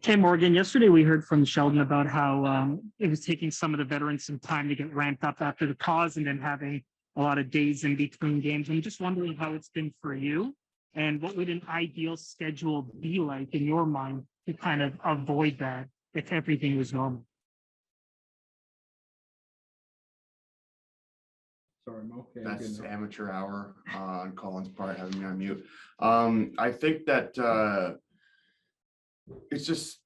Hey, Morgan, yesterday we heard from Sheldon about how it was taking some of the veterans some time to get ramped up after the pause and then having a lot of days in between games. I'm just wondering how it's been for you and what would an ideal schedule be like in your mind to kind of avoid that if everything was normal? Sorry, Mo. Okay, That's amateur hour on Colin's part, having me on mute. I think that it's just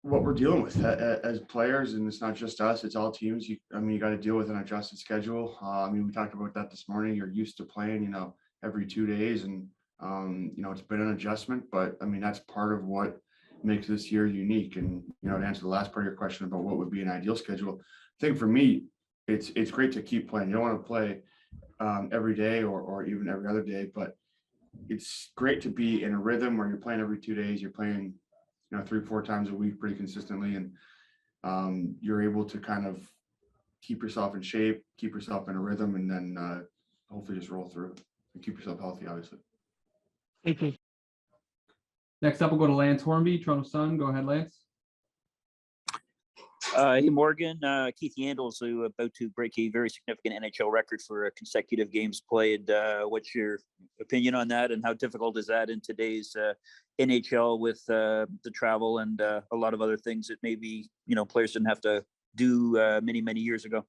what we're dealing with as players, and it's not just us; it's all teams. You got to deal with an adjusted schedule. We talked about that this morning. You're used to playing, every 2 days, and it's been an adjustment. But that's part of what makes this year unique. And to answer the last part of your question about what would be an ideal schedule, I think for me, it's great to keep playing. You don't want to play every day or even every other day, but it's great to be in a rhythm where you're playing every 2 days. You're playing 3-4 times a week pretty consistently, and you're able to kind of keep yourself in shape, keep yourself in a rhythm, and then hopefully just roll through and keep yourself healthy, obviously. Thank you. Next up, we'll go to Lance Hornby, Toronto Sun. Go ahead, Lance. Hey, Morgan. Keith Yandles, who about to break a very significant NHL record for consecutive games played. What's your opinion on that, and how difficult is that in today's NHL with the travel and a lot of other things that maybe players didn't have to do many years ago?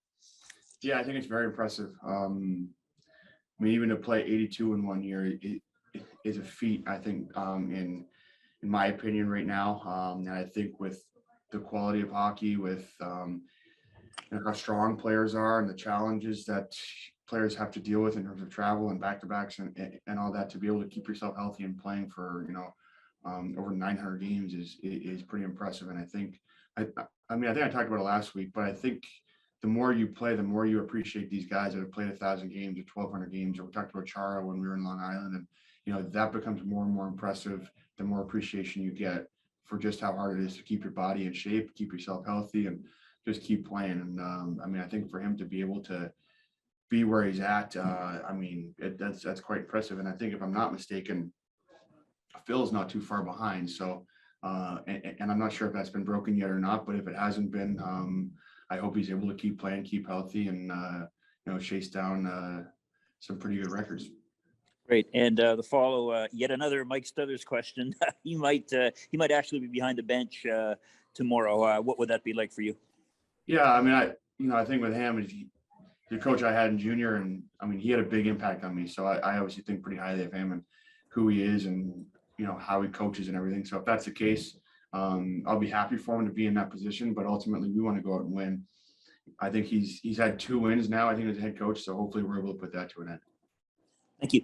Yeah, I think it's very impressive. Even to play 82 in 1 year is a feat, I think, in my opinion right now. And I think with the quality of hockey, with how strong players are and the challenges that players have to deal with in terms of travel and back-to-backs and all that, to be able to keep yourself healthy and playing for over 900 games is pretty impressive. And I think I think I talked about it last week, but I think the more you play, the more you appreciate these guys that have played 1,000 games or 1,200 games. Or we talked about Chara when we were in Long Island, and that becomes more and more impressive the more appreciation you get for just how hard it is to keep your body in shape, keep yourself healthy, and just keep playing. And I think for him to be able to be where he's at, that's quite impressive. And I think, if I'm not mistaken, Phil's not too far behind. So, and I'm not sure if that's been broken yet or not, but if it hasn't been, I hope he's able to keep playing, keep healthy, and chase down some pretty good records. Great. And the follow, yet another Mike Stothers question. he might actually be behind the bench tomorrow. What would that be like for you? Yeah, I think with him, the coach I had in junior, and he had a big impact on me. So I obviously think pretty highly of him and who he is, and how he coaches and everything. So if that's the case, I'll be happy for him to be in that position. But ultimately, we want to go out and win. I think he's had 2 wins now, I think, as a head coach. So hopefully we're able to put that to an end. Thank you.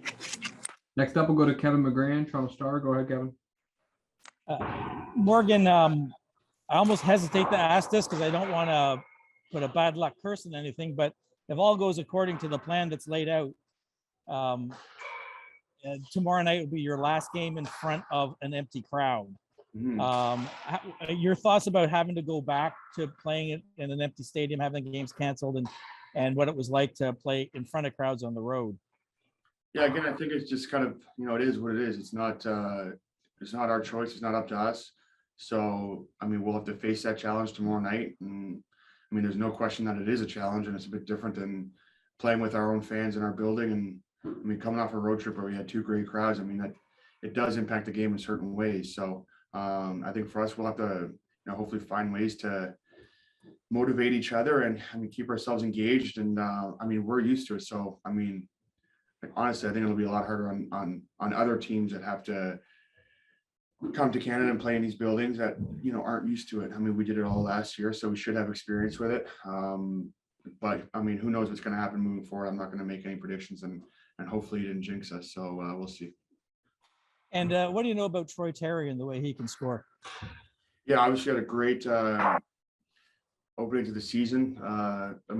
Next up, we'll go to Kevin McGran, Toronto Star. Go ahead, Kevin. Morgan, I almost hesitate to ask this because I don't want to put a bad luck curse in anything, but if all goes according to the plan that's laid out, tomorrow night will be your last game in front of an empty crowd. Mm-hmm. Your thoughts about having to go back to playing it in an empty stadium, having games canceled, and what it was like to play in front of crowds on the road? Yeah, again, I think it's just kind of, it is what it is. It's not our choice. It's not up to us. So, we'll have to face that challenge tomorrow night. And there's no question that it is a challenge, and it's a bit different than playing with our own fans in our building. And coming off a road trip where we had 2 great crowds, that it does impact the game in certain ways. So I think for us, we'll have to, hopefully find ways to motivate each other and keep ourselves engaged. And we're used to it. So honestly, I think it'll be a lot harder on other teams that have to come to Canada and play in these buildings that aren't used to it. We did it all last year, so we should have experience with it. But who knows what's going to happen moving forward? I'm not going to make any predictions, and hopefully it didn't jinx us. So we'll see. And what do you know about Troy Terry and the way he can score? Yeah, obviously had a great opening to the season.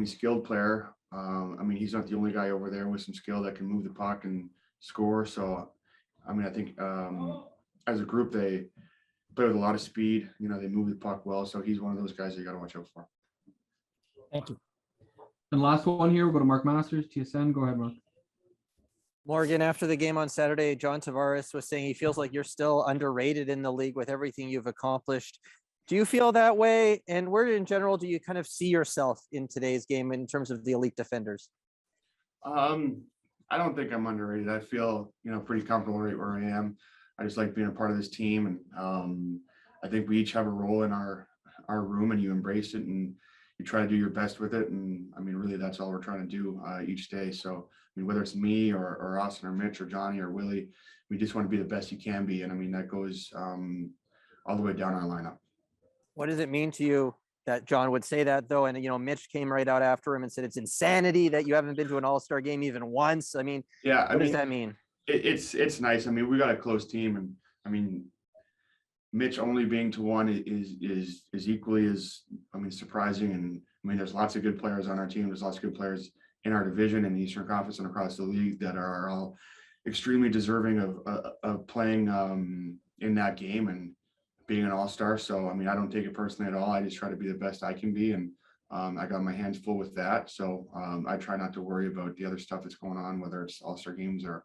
Skilled player. He's not the only guy over there with some skill that can move the puck and score. So, I think as a group, they play with a lot of speed. They move the puck well. So he's one of those guys that you got to watch out for. Thank you. And last one here, we'll go to Mark Masters, TSN. Go ahead, Mark. Morgan, after the game on Saturday, John Tavares was saying he feels like you're still underrated in the league with everything you've accomplished. Do you feel that way? And where in general do you kind of see yourself in today's game in terms of the elite defenders? I don't think I'm underrated. I feel, pretty comfortable right where I am. I just like being a part of this team. And I think we each have a role in our room, and you embrace it and you try to do your best with it. And I mean, really, that's all we're trying to do each day. So, I mean, whether it's me or Austin or Mitch or Johnny or Willie, we just want to be the best you can be. And I mean, that goes all the way down our lineup. What does it mean to you that John would say that, though? And, Mitch came right out after him and said it's insanity that you haven't been to an all-star game even once. I mean, yeah, what does that mean? It's nice. I mean, we got a close team, and I mean, Mitch only being to one is equally as, surprising. And I mean, there's lots of good players on our team. There's lots of good players in our division in the Eastern Conference and across the league that are all extremely deserving of playing in that game and being an all-star. So, I mean, I don't take it personally at all. I just try to be the best I can be. And I got my hands full with that. So I try not to worry about the other stuff that's going on, whether it's all-star games or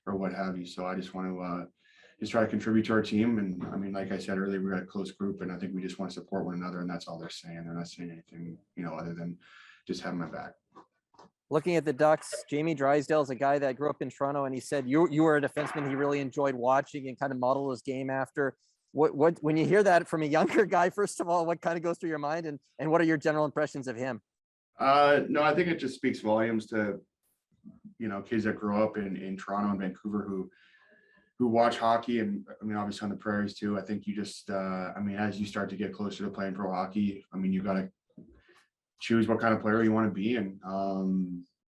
what have you. So I just want to just try to contribute to our team. And I mean, like I said earlier, we got a close group, and I think we just want to support one another. And that's all they're saying. They're not saying anything, other than just having my back. Looking at the Ducks, Jamie Drysdale is a guy that grew up in Toronto, and he said you were a defenseman he really enjoyed watching and kind of modeled his game after. What when you hear that from a younger guy, first of all, what kind of goes through your mind, and what are your general impressions of him? No, I think it just speaks volumes to, kids that grow up in Toronto and Vancouver who watch hockey, and I mean, obviously on the prairies too. I think you just, as you start to get closer to playing pro hockey, I mean, you got to choose what kind of player you want to be. And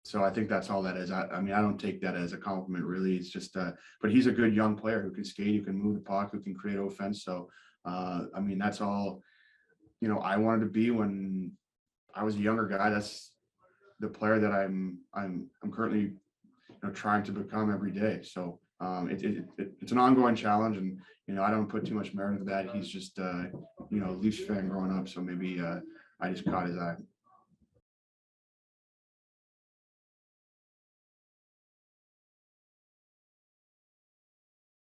so I think that's all that is. I mean, I don't take that as a compliment, really. It's just, but he's a good young player who can skate, who can move the puck, who can create offense. So, I mean, that's all, I wanted to be when I was a younger guy. That's the player that I'm currently, trying to become every day. So it's an ongoing challenge, and I don't put too much merit into that. He's just Leafs fan growing up, so maybe I just caught his eye.